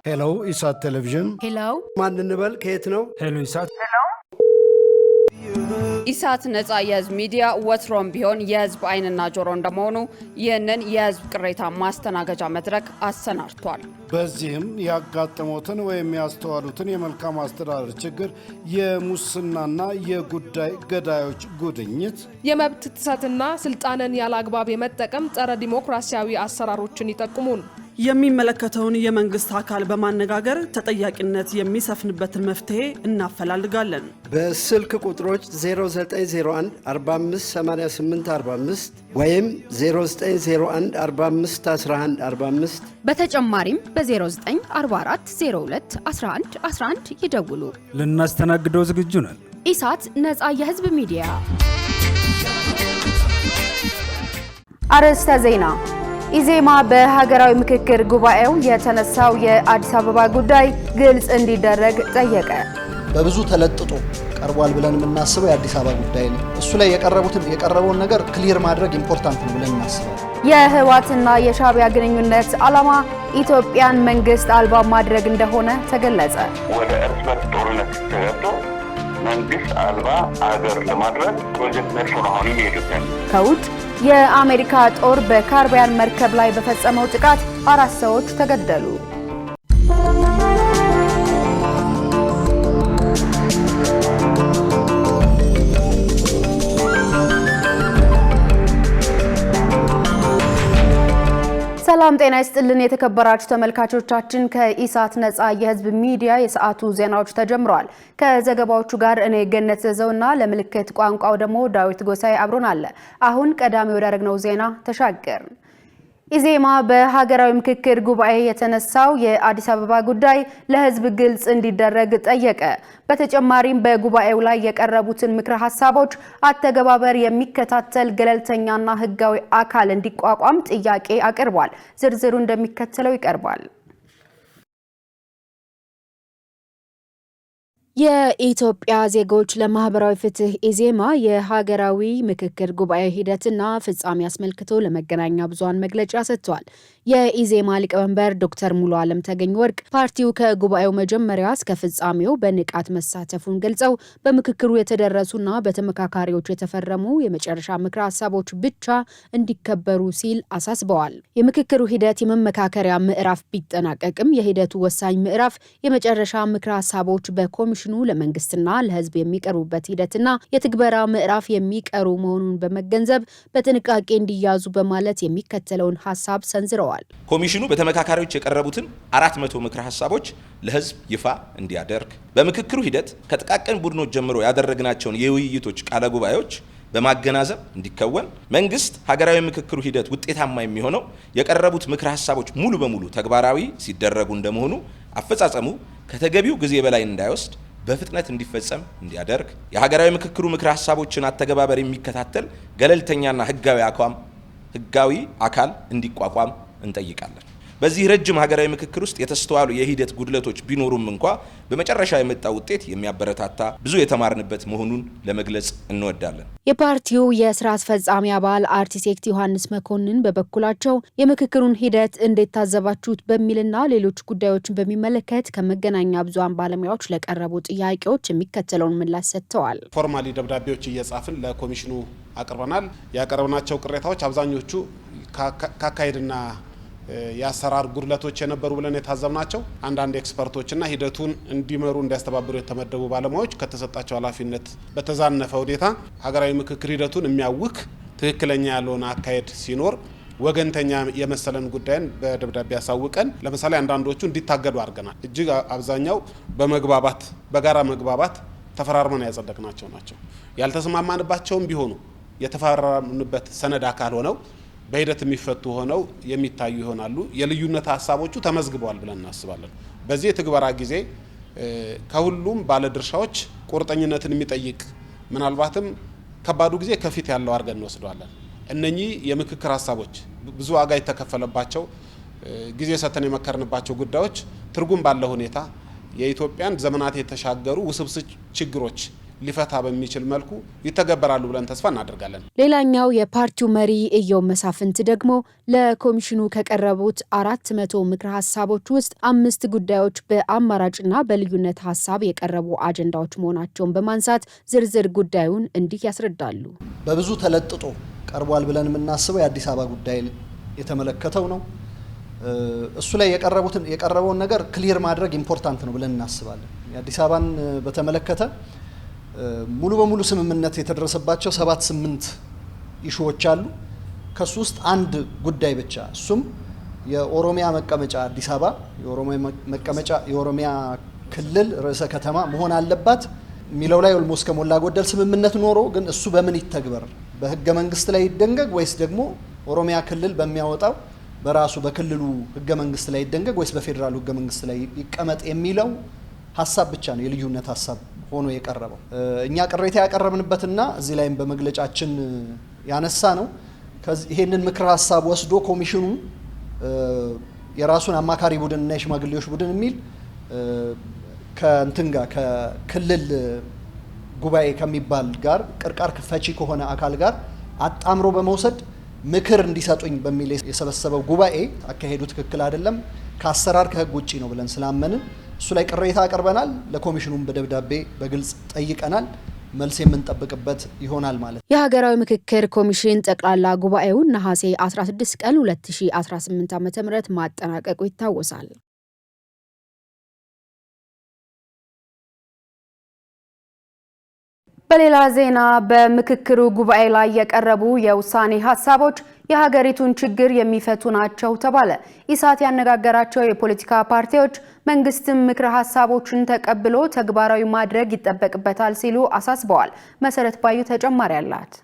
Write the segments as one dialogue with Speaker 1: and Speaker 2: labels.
Speaker 1: ሄሎ ኢሳት ቴሌቪዥን
Speaker 2: ሄሎ
Speaker 3: ማን እንበል ከየት ነው?
Speaker 1: ሄሎ ኢሳት
Speaker 2: ኢሳት ነጻ የህዝብ ሚዲያ ወትሮም ቢሆን የህዝብ አይንና ጆሮ እንደመሆኑ ይህንን የህዝብ ቅሬታ ማስተናገጃ መድረክ አሰናድቷል።
Speaker 1: በዚህም ያጋጠሙትን ወይም ያስተዋሉትን የመልካም አስተዳደር ችግር፣ የሙስናና የጉዳይ ገዳዮች ጉድኝት፣
Speaker 4: የመብት ጥሰትና ስልጣንን ያለአግባብ የመጠቀም ጸረ ዲሞክራሲያዊ አሰራሮችን ይጠቁሙን።
Speaker 5: የሚመለከተውን የመንግስት አካል በማነጋገር ተጠያቂነት የሚሰፍንበትን መፍትሄ እናፈላልጋለን።
Speaker 3: በስልክ ቁጥሮች 0901 4588 45 ወይም 0901 45 11 45
Speaker 2: በተጨማሪም በ0944 02 11 11 ይደውሉ።
Speaker 1: ልናስተናግደው ዝግጁ ነን።
Speaker 2: ኢሳት ነጻ የህዝብ ሚዲያ። አርዕስተ ዜና። ኢዜማ በሀገራዊ ምክክር ጉባኤው የተነሳው የአዲስ አበባ ጉዳይ ግልጽ እንዲደረግ ጠየቀ።
Speaker 6: በብዙ ተለጥጦ ቀርቧል ብለን የምናስበው የአዲስ አበባ ጉዳይ ነው። እሱ ላይ የቀረበውን ነገር ክሊር ማድረግ ኢምፖርታንት ነው ብለን እናስበው።
Speaker 2: የህወሓትና የሻዕቢያ ግንኙነት ዓላማ ኢትዮጵያን መንግስት አልባ ማድረግ እንደሆነ ተገለጸ።
Speaker 7: ወደ እርስ በርስ ጦርነት ተገብቶ መንግስት አልባ አገር ለማድረግ ፕሮጀክት ነርሶ አሁን የኢትዮጵያ
Speaker 2: ከውጭ የአሜሪካ ጦር በካሪቢያን መርከብ ላይ በፈጸመው ጥቃት 4 ሰዎች ተገደሉ። ሰላም ጤና ይስጥልን የተከበራችሁ ተመልካቾቻችን፣ ከኢሳት ነጻ የህዝብ ሚዲያ የሰዓቱ ዜናዎች ተጀምረዋል። ከዘገባዎቹ ጋር እኔ ገነት ዘውና ለምልክት ቋንቋው ደግሞ ዳዊት ጎሳይ አብሮናል። አሁን ቀዳሚ ወዳደረግነው ዜና ተሻገር። ኢዜማ በሀገራዊ ምክክር ጉባኤ የተነሳው የአዲስ አበባ ጉዳይ ለህዝብ ግልጽ እንዲደረግ ጠየቀ። በተጨማሪም በጉባኤው ላይ የቀረቡትን ምክረ ሀሳቦች አተገባበር የሚከታተል ገለልተኛና ህጋዊ አካል እንዲቋቋም ጥያቄ አቅርቧል። ዝርዝሩ እንደሚከተለው ይቀርባል። የኢትዮጵያ ዜጎች ለማህበራዊ ፍትህ ኢዜማ የሀገራዊ ምክክር ጉባኤ ሂደትና ፍጻሜ አስመልክቶ ለመገናኛ ብዙሃን መግለጫ ሰጥቷል። የኢዜማ ሊቀመንበር ዶክተር ሙሉ ዓለም ተገኝ ወርቅ ፓርቲው ከጉባኤው መጀመሪያ እስከ ፍጻሜው በንቃት መሳተፉን ገልጸው በምክክሩ የተደረሱና በተመካካሪዎች የተፈረሙ የመጨረሻ ምክረ ሀሳቦች ብቻ እንዲከበሩ ሲል አሳስበዋል። የምክክሩ ሂደት የመመካከሪያ ምዕራፍ ቢጠናቀቅም የሂደቱ ወሳኝ ምዕራፍ የመጨረሻ ምክረ ሀሳቦች በኮሚሽኑ ለመንግስትና ለህዝብ የሚቀርቡበት ሂደትና የትግበራ ምዕራፍ የሚቀሩ መሆኑን በመገንዘብ በጥንቃቄ እንዲያዙ በማለት የሚከተለውን ሀሳብ ሰንዝረዋል።
Speaker 8: ኮሚሽኑ በተመካካሪዎች የቀረቡትን 400 ምክረ ሀሳቦች ለህዝብ ይፋ እንዲያደርግ፣ በምክክሩ ሂደት ከጥቃቅን ቡድኖች ጀምሮ ያደረግናቸውን የውይይቶች ቃለ ጉባኤዎች በማገናዘብ እንዲከወን፣ መንግስት ሀገራዊ ምክክሩ ሂደት ውጤታማ የሚሆነው የቀረቡት ምክረ ሀሳቦች ሙሉ በሙሉ ተግባራዊ ሲደረጉ እንደመሆኑ አፈጻጸሙ ከተገቢው ጊዜ በላይ እንዳይወስድ በፍጥነት እንዲፈጸም እንዲያደርግ፣ የሀገራዊ ምክክሩ ምክረ ሀሳቦችን አተገባበር የሚከታተል ገለልተኛና ህጋዊ አካል እንዲቋቋም እንጠይቃለን። በዚህ ረጅም ሀገራዊ ምክክር ውስጥ የተስተዋሉ የሂደት ጉድለቶች ቢኖሩም እንኳ በመጨረሻ የመጣው ውጤት የሚያበረታታ ብዙ የተማርንበት መሆኑን ለመግለጽ እንወዳለን።
Speaker 2: የፓርቲው የስራ አስፈጻሚ አባል አርቲስት ዮሐንስ መኮንን በበኩላቸው የምክክሩን ሂደት እንዴት ታዘባችሁት በሚልና ሌሎች ጉዳዮችን በሚመለከት ከመገናኛ ብዙሃን ባለሙያዎች ለቀረቡ ጥያቄዎች የሚከተለውን ምላሽ ሰጥተዋል።
Speaker 9: ፎርማሊ ደብዳቤዎች እየጻፍን ለኮሚሽኑ አቅርበናል። ያቀረብናቸው ቅሬታዎች አብዛኞቹ ካካሄድና የአሰራር ጉድለቶች የነበሩ ብለን የታዘብናቸው አንዳንድ ኤክስፐርቶችና ሂደቱን እንዲመሩ እንዲያስተባብሩ የተመደቡ ባለሙያዎች ከተሰጣቸው ኃላፊነት በተዛነፈ ሁኔታ ሀገራዊ ምክክር ሂደቱን የሚያውክ ትክክለኛ ያልሆነ አካሄድ ሲኖር ወገንተኛ የመሰለን ጉዳይን በደብዳቤ ያሳውቀን፣ ለምሳሌ አንዳንዶቹ እንዲታገዱ አድርገናል። እጅግ አብዛኛው በጋራ መግባባት ተፈራርመን ያጸደቅናቸው ናቸው። ያልተስማማንባቸውም ቢሆኑ የተፈራረምንበት ሰነድ አካል ሆነው በሂደት የሚፈቱ ሆነው የሚታዩ ይሆናሉ። የልዩነት ሀሳቦቹ ተመዝግበዋል ብለን እናስባለን። በዚህ የትግበራ ጊዜ ከሁሉም ባለድርሻዎች ቁርጠኝነትን የሚጠይቅ ምናልባትም ከባዱ ጊዜ ከፊት ያለው አድርገን እንወስደዋለን። እነኚህ የምክክር ሀሳቦች ብዙ ዋጋ የተከፈለባቸው ጊዜ ሰተን የመከርንባቸው ጉዳዮች ትርጉም ባለው ሁኔታ የኢትዮጵያን ዘመናት የተሻገሩ ውስብስብ ችግሮች ሊፈታ በሚችል መልኩ ይተገበራሉ ብለን ተስፋ እናደርጋለን።
Speaker 2: ሌላኛው የፓርቲው መሪ ኢዮብ መሳፍንት ደግሞ ለኮሚሽኑ ከቀረቡት 400 ምክረ ሀሳቦች ውስጥ 5 ጉዳዮች በአማራጭና በልዩነት ሀሳብ የቀረቡ አጀንዳዎች መሆናቸውን በማንሳት ዝርዝር ጉዳዩን እንዲህ ያስረዳሉ።
Speaker 6: በብዙ ተለጥጦ ቀርቧል ብለን የምናስበው የአዲስ አበባ ጉዳይ የተመለከተው ነው። እሱ ላይ የቀረበውን ነገር ክሊር ማድረግ ኢምፖርታንት ነው ብለን እናስባለን። የአዲስ አበባን በተመለከተ ሙሉ በሙሉ ስምምነት የተደረሰባቸው 7-8 ኢሹዎች አሉ። ከሱ ውስጥ አንድ ጉዳይ ብቻ እሱም የኦሮሚያ መቀመጫ አዲስ አበባ የኦሮሚያ ክልል ርዕሰ ከተማ መሆን አለባት የሚለው ላይ ኦልሞስት ከሞላ ጎደል ስምምነት ኖሮ ግን እሱ በምን ይተግበር በህገ መንግስት ላይ ይደንገግ ወይስ ደግሞ ኦሮሚያ ክልል በሚያወጣው በራሱ በክልሉ ህገ መንግስት ላይ ይደንገግ ወይስ በፌደራሉ ህገ መንግስት ላይ ይቀመጥ የሚለው ሐሳብ ብቻ ነው የልዩነት ሐሳብ ሆኖ የቀረበው። እኛ ቅሬታ ያቀረብንበትና እዚህ ላይም በመግለጫችን ያነሳ ነው። ይሄንን ምክር ሐሳብ ወስዶ ኮሚሽኑ የራሱን አማካሪ ቡድንና የሽማግሌዎች ቡድን የሚል ከእንትን ጋር ከክልል ጉባኤ ከሚባል ጋር ቅርቃር ፈቺ ከሆነ አካል ጋር አጣምሮ በመውሰድ ምክር እንዲሰጡኝ በሚል የሰበሰበው ጉባኤ አካሄዱ ትክክል አይደለም፣ ከአሰራር ከህግ ውጪ ነው ብለን ስላመንን እሱ ላይ ቅሬታ አቀርበናል። ለኮሚሽኑም በደብዳቤ በግልጽ ጠይቀናል። መልስ የምንጠብቅበት ይሆናል ማለት ነው።
Speaker 2: የሀገራዊ ምክክር ኮሚሽን ጠቅላላ ጉባኤውን ነሐሴ 16 ቀን 2018 ዓ.ም ማጠናቀቁ ይታወሳል። በሌላ ዜና በምክክሩ ጉባኤ ላይ የቀረቡ የውሳኔ ሀሳቦች የሀገሪቱን ችግር የሚፈቱ ናቸው ተባለ። ኢሳት ያነጋገራቸው የፖለቲካ ፓርቲዎች መንግስትም ምክረ ሀሳቦችን ተቀብሎ ተግባራዊ ማድረግ ይጠበቅበታል ሲሉ አሳስበዋል። መሰረት ባዩ ተጨማሪ አላት።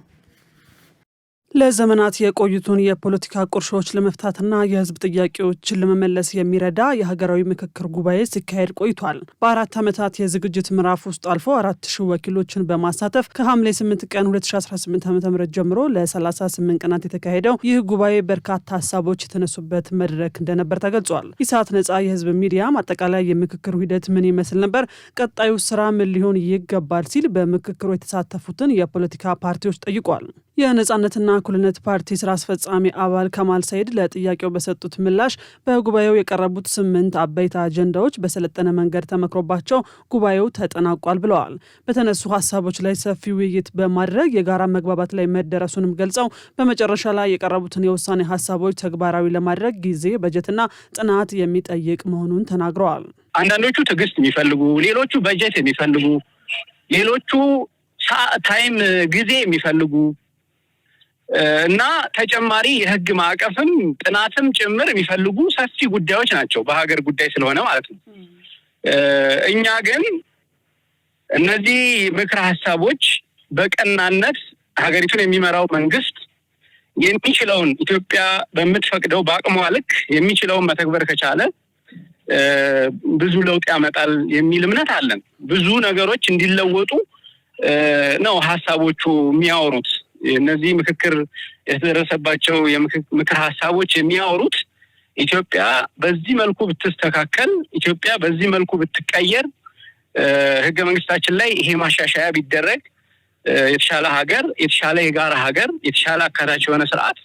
Speaker 5: ለዘመናት የቆዩትን የፖለቲካ ቁርሾች ለመፍታትና የህዝብ ጥያቄዎችን ለመመለስ የሚረዳ የሀገራዊ ምክክር ጉባኤ ሲካሄድ ቆይቷል። በ4 ዓመታት የዝግጅት ምዕራፍ ውስጥ አልፎ 4000 ወኪሎችን በማሳተፍ ከሐምሌ 8 ቀን 2018 ዓ.ም ጀምሮ ለ38 ቀናት የተካሄደው ይህ ጉባኤ በርካታ ሀሳቦች የተነሱበት መድረክ እንደነበር ተገልጿል። ኢሳት ነጻ የህዝብ ሚዲያም አጠቃላይ የምክክሩ ሂደት ምን ይመስል ነበር፣ ቀጣዩ ስራ ምን ሊሆን ይገባል ሲል በምክክሩ የተሳተፉትን የፖለቲካ ፓርቲዎች ጠይቋል። የነጻነትና እኩልነት ፓርቲ ስራ አስፈጻሚ አባል ከማል ሰይድ ለጥያቄው በሰጡት ምላሽ በጉባኤው የቀረቡት 8 አበይት አጀንዳዎች በሰለጠነ መንገድ ተመክሮባቸው ጉባኤው ተጠናቋል ብለዋል። በተነሱ ሀሳቦች ላይ ሰፊ ውይይት በማድረግ የጋራ መግባባት ላይ መደረሱንም ገልጸው በመጨረሻ ላይ የቀረቡትን የውሳኔ ሀሳቦች ተግባራዊ ለማድረግ ጊዜ፣ በጀትና ጥናት የሚጠይቅ መሆኑን ተናግረዋል።
Speaker 10: አንዳንዶቹ ትዕግስት የሚፈልጉ፣ ሌሎቹ በጀት የሚፈልጉ፣ ሌሎቹ ታይም ጊዜ የሚፈልጉ እና ተጨማሪ የህግ ማዕቀፍም ጥናትም ጭምር የሚፈልጉ ሰፊ ጉዳዮች ናቸው፣ በሀገር ጉዳይ ስለሆነ ማለት ነው። እኛ ግን እነዚህ ምክረ ሀሳቦች በቀናነት ሀገሪቱን የሚመራው መንግስት የሚችለውን ኢትዮጵያ በምትፈቅደው በአቅሟ ልክ የሚችለውን መተግበር ከቻለ ብዙ ለውጥ ያመጣል የሚል እምነት አለን። ብዙ ነገሮች እንዲለወጡ ነው ሀሳቦቹ የሚያወሩት። እነዚህ ምክክር የተደረሰባቸው የምክር ሀሳቦች የሚያወሩት ኢትዮጵያ በዚህ መልኩ ብትስተካከል፣ ኢትዮጵያ በዚህ መልኩ ብትቀየር፣ ህገ መንግስታችን ላይ ይሄ ማሻሻያ ቢደረግ የተሻለ ሀገር፣ የተሻለ የጋራ ሀገር፣ የተሻለ አካታች የሆነ ስርዓት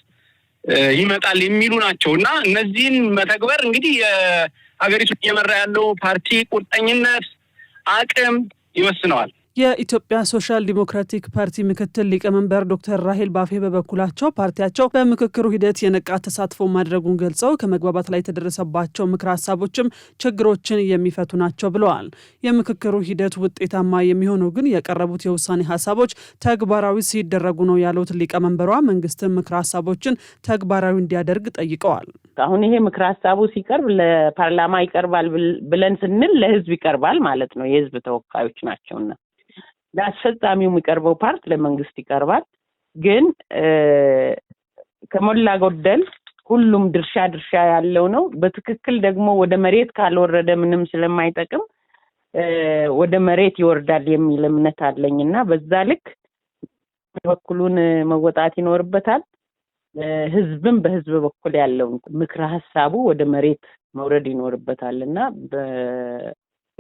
Speaker 10: ይመጣል የሚሉ ናቸው እና እነዚህን መተግበር እንግዲህ የሀገሪቱን እየመራ ያለው ፓርቲ ቁርጠኝነት አቅም ይወስነዋል።
Speaker 5: የኢትዮጵያ ሶሻል ዲሞክራቲክ ፓርቲ ምክትል ሊቀመንበር ዶክተር ራሄል ባፌ በበኩላቸው ፓርቲያቸው በምክክሩ ሂደት የነቃ ተሳትፎ ማድረጉን ገልጸው ከመግባባት ላይ የተደረሰባቸው ምክረ ሀሳቦችም ችግሮችን የሚፈቱ ናቸው ብለዋል። የምክክሩ ሂደት ውጤታማ የሚሆነው ግን የቀረቡት የውሳኔ ሀሳቦች ተግባራዊ ሲደረጉ ነው ያሉት ሊቀመንበሯ መንግስትም ምክረ ሀሳቦችን ተግባራዊ እንዲያደርግ ጠይቀዋል።
Speaker 11: አሁን ይሄ ምክረ ሀሳቡ ሲቀርብ ለፓርላማ ይቀርባል ብለን ስንል ለህዝብ ይቀርባል ማለት ነው። የህዝብ ተወካዮች ናቸውና ለአስፈጻሚው የሚቀርበው ፓርት ለመንግስት ይቀርባል። ግን ከሞላ ጎደል ሁሉም ድርሻ ያለው ነው። በትክክል ደግሞ ወደ መሬት ካልወረደ ምንም ስለማይጠቅም ወደ መሬት ይወርዳል የሚል እምነት አለኝና በዛ ልክ በኩሉን መወጣት ይኖርበታል። ህዝብም በህዝብ በኩል ያለው ምክረ ሀሳቡ ወደ መሬት መውረድ ይኖርበታልና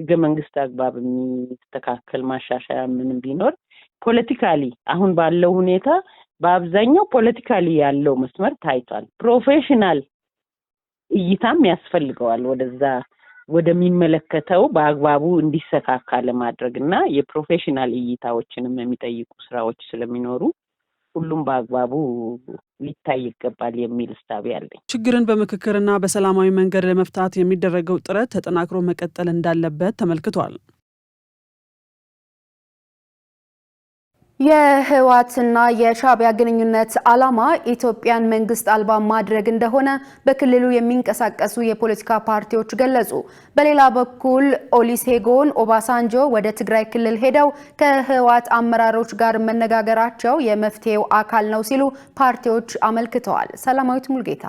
Speaker 11: ህገ መንግስት አግባብ የሚስተካከል ማሻሻያ ምንም ቢኖር ፖለቲካሊ አሁን ባለው ሁኔታ በአብዛኛው ፖለቲካሊ ያለው መስመር ታይቷል። ፕሮፌሽናል እይታም ያስፈልገዋል ወደዛ ወደሚመለከተው በአግባቡ እንዲሰካካ ለማድረግና የፕሮፌሽናል እይታዎችንም የሚጠይቁ ስራዎች ስለሚኖሩ ሁሉም በአግባቡ ሊታይ ይገባል የሚል ሐሳብ ያለኝ።
Speaker 5: ችግርን በምክክርና በሰላማዊ መንገድ ለመፍታት የሚደረገው ጥረት ተጠናክሮ መቀጠል እንዳለበት ተመልክቷል።
Speaker 2: የህወሓትና የሻዕቢያ ግንኙነት ዓላማ ኢትዮጵያን መንግስት አልባ ማድረግ እንደሆነ በክልሉ የሚንቀሳቀሱ የፖለቲካ ፓርቲዎች ገለጹ። በሌላ በኩል ኦሉሴጉን ኦባሳንጆ ወደ ትግራይ ክልል ሄደው ከህወሓት አመራሮች ጋር መነጋገራቸው የመፍትሄው አካል ነው ሲሉ ፓርቲዎች አመልክተዋል። ሰላማዊት ሙልጌታ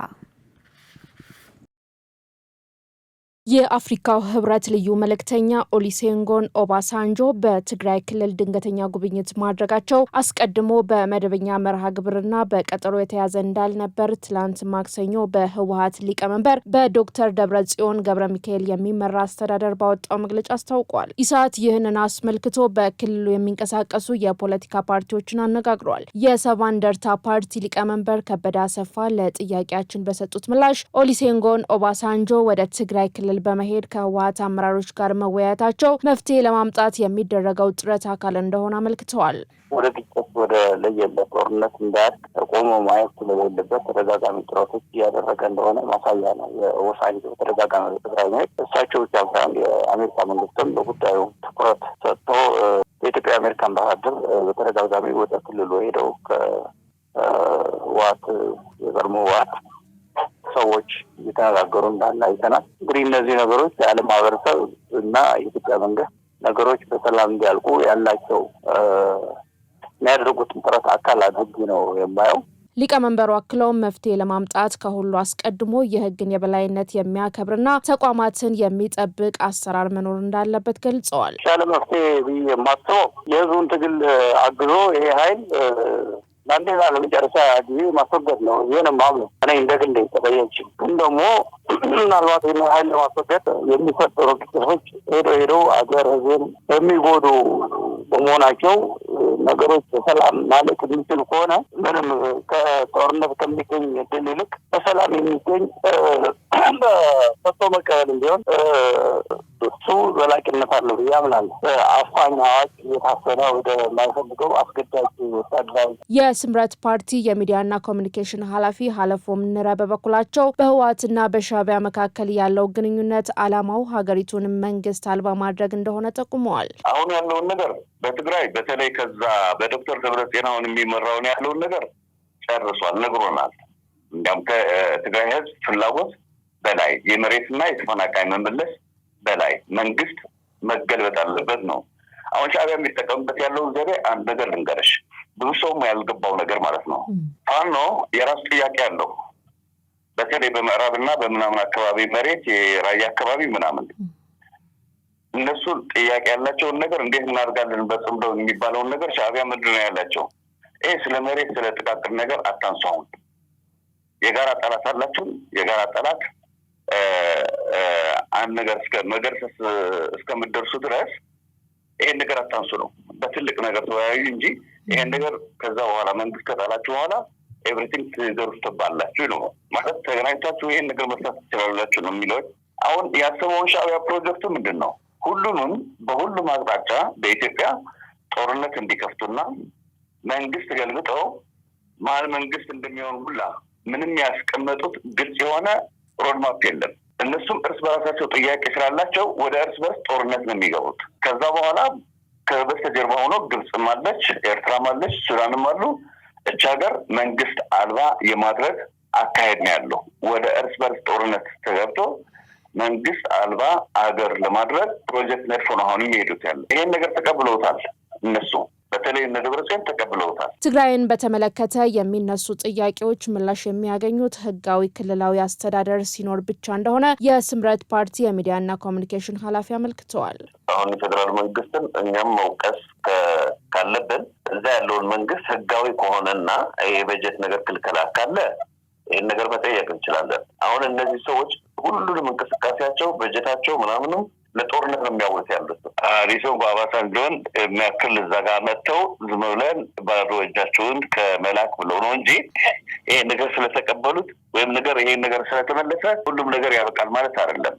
Speaker 12: የአፍሪካው ህብረት ልዩ መልእክተኛ ኦሉሴጉን ኦባሳንጆ በትግራይ ክልል ድንገተኛ ጉብኝት ማድረጋቸው አስቀድሞ በመደበኛ መርሃ ግብርና በቀጠሮ የተያዘ እንዳልነበር ትላንት ማክሰኞ በህወሓት ሊቀመንበር በዶክተር ደብረጽዮን ገብረ ሚካኤል የሚመራ አስተዳደር ባወጣው መግለጫ አስታውቋል። ኢሳት ይህንን አስመልክቶ በክልሉ የሚንቀሳቀሱ የፖለቲካ ፓርቲዎችን አነጋግሯል። የሰባ እንደርታ ፓርቲ ሊቀመንበር ከበደ አሰፋ ለጥያቄያችን በሰጡት ምላሽ ኦሉሴጉን ኦባሳንጆ ወደ ትግራይ ክልል በመሄድ ከህወሓት አመራሮች ጋር መወያየታቸው መፍትሄ ለማምጣት የሚደረገው ጥረት አካል እንደሆነ አመልክተዋል።
Speaker 7: ወደ ግጭት ወደ ለየለት ጦርነት እንዳያድግ ቆሞ ማየት ስለሌለበት ተደጋጋሚ ጥረቶች እያደረገ እንደሆነ ማሳያ ነው። የኦባሳንጆ ተደጋጋሚ ትግራይ መሄድ እሳቸው ብቻ ሳይሆን የአሜሪካ መንግስትም በጉዳዩ ትኩረት ሰጥቶ የኢትዮጵያ አሜሪካ አምባሳደር በተደጋጋሚ ወደ ክልሉ ሄደው ከህወሓት የቀድሞ ህወሓት ሰዎች እየተነጋገሩ እንዳለ አይተናል። እንግዲህ እነዚህ ነገሮች የዓለም ማህበረሰብ እና የኢትዮጵያ መንግስት ነገሮች በሰላም እንዲያልቁ ያላቸው የሚያደርጉትን ጥረት አካል አድርጌ ነው የማየው።
Speaker 12: ሊቀመንበሩ አክለውም መፍትሄ ለማምጣት ከሁሉ አስቀድሞ የህግን የበላይነት የሚያከብርና ተቋማትን የሚጠብቅ አሰራር መኖር እንዳለበት ገልጸዋል።
Speaker 7: ያለ መፍትሄ ብዬ የማስበው የህዝቡን ትግል አግዞ ይሄ ኃይል ለአንዴና ለመጨረሻ ጊዜ ማስወገድ ነው። ይህንም ማምነው እኔ እንደ ግሌ ተጠየች ግን ደግሞ ምናልባት ይህን ኃይል ለማስወገድ የሚፈጠሩ ግጭቶች ሄዶ አገር ህዝብን የሚጎዱ በመሆናቸው ነገሮች በሰላም ማለቅ የሚችሉ ከሆነ ምንም ከጦርነት ከሚገኝ ድል ይልቅ በሰላም የሚገኝ በሰጥቶ መቀበል ቢሆን እሱ ዘላቂነት አለው ብዬ አምናለሁ። አፋኝ አዋጅ እየታሰረ ወደ ማይፈልገው አስገዳጅ ወታደራዊ
Speaker 12: የስምረት ፓርቲ የሚዲያና ኮሚኒኬሽን ኃላፊ ሀለፎም ንረ በበኩላቸው በህወሓትና በሻዕቢያ መካከል ያለው ግንኙነት ዓላማው ሀገሪቱን መንግስት አልባ ማድረግ እንደሆነ ጠቁመዋል።
Speaker 7: አሁን ያለውን ነገር በትግራይ በተለይ ከዛ በዶክተር ደብረጽዮን የሚመራውን ያለውን ነገር ጨርሷል፣ ነግሮናል። እንዲያውም ከትግራይ ህዝብ ፍላጎት በላይ የመሬትና የተፈናቃይ መመለስ በላይ መንግስት መገልበጥ አለበት ነው። አሁን ሻዕቢያ የሚጠቀምበት ያለው ዘዴ አንድ ነገር ልንገርሽ፣ ብዙ ሰውም ያልገባው ነገር ማለት ነው። ፋኖ የራሱ ጥያቄ አለው። በተለይ በምዕራብና በምናምን አካባቢ መሬት የራያ አካባቢ ምናምን እነሱ ጥያቄ ያላቸውን ነገር እንዴት እናደርጋለን በጽምዶ የሚባለውን ነገር ሻዕቢያ ምንድን ነው ያላቸው? ስለ መሬት ስለ ጥቃቅን ነገር አታንሳውን። የጋራ ጠላት አላችሁ። የጋራ ጠላት አንድ ነገር እስከ መገርሰስ እስከምትደርሱ ድረስ ይሄን ነገር አታንሱ ነው። በትልቅ ነገር ተወያዩ እንጂ ይሄን ነገር ከዛ በኋላ መንግስት ከጣላችሁ በኋላ ኤቭሪቲንግ ትገሩታላችሁ ነው ማለት። ተገናኝታችሁ ይሄን ነገር መስራት ትችላላችሁ ነው የሚለው። አሁን ያሰበው ሻዕቢያ ፕሮጀክቱ ምንድነው? ሁሉንም በሁሉም አቅጣጫ በኢትዮጵያ ጦርነት እንዲከፍቱና መንግስት ገልብጠው ማል መንግስት እንደሚሆን ሁላ ምንም ያስቀመጡት ግልጽ የሆነ ሮድማፕ የለም። እነሱም እርስ በራሳቸው ጥያቄ ስላላቸው ወደ እርስ በርስ ጦርነት ነው የሚገቡት። ከዛ በኋላ ከበስተጀርባ ሆኖ ግብጽም አለች፣ ኤርትራም አለች፣ ሱዳንም አሉ። እች ሀገር መንግስት አልባ የማድረግ አካሄድ ነው ያለው። ወደ እርስ በርስ ጦርነት ተገብቶ መንግስት አልባ አገር ለማድረግ ፕሮጀክት ነድፎ ነው አሁን የሚሄዱት ያለ። ይሄን ነገር ተቀብለውታል እነሱ በተለይ ደብረጽዮን ተቀብለውታል።
Speaker 12: ትግራይን በተመለከተ የሚነሱ ጥያቄዎች ምላሽ የሚያገኙት ህጋዊ ክልላዊ አስተዳደር ሲኖር ብቻ እንደሆነ የስምረት ፓርቲ የሚዲያና ኮሚኒኬሽን ኃላፊ አመልክተዋል።
Speaker 7: አሁን የፌዴራል መንግስትን እኛም መውቀስ ካለብን እዛ ያለውን መንግስት ህጋዊ ከሆነና የበጀት ነገር ክልከላ ካለ ይህን ነገር መጠየቅ እንችላለን። አሁን እነዚህ ሰዎች ሁሉንም እንቅስቃሴያቸው በጀታቸው ምናምንም ለጦርነት ነው የሚያውሉት ያሉት። ኦሉሴጉን ኦባሳንጆን የሚያክል እዛ ጋር መጥተው ዝም ብለን ባዶ እጃቸውን ከመላክ ብለው ነው እንጂ ይሄ ነገር ስለተቀበሉት ወይም ይሄ ነገር ስለተመለሰ ሁሉም ነገር ያበቃል ማለት አይደለም።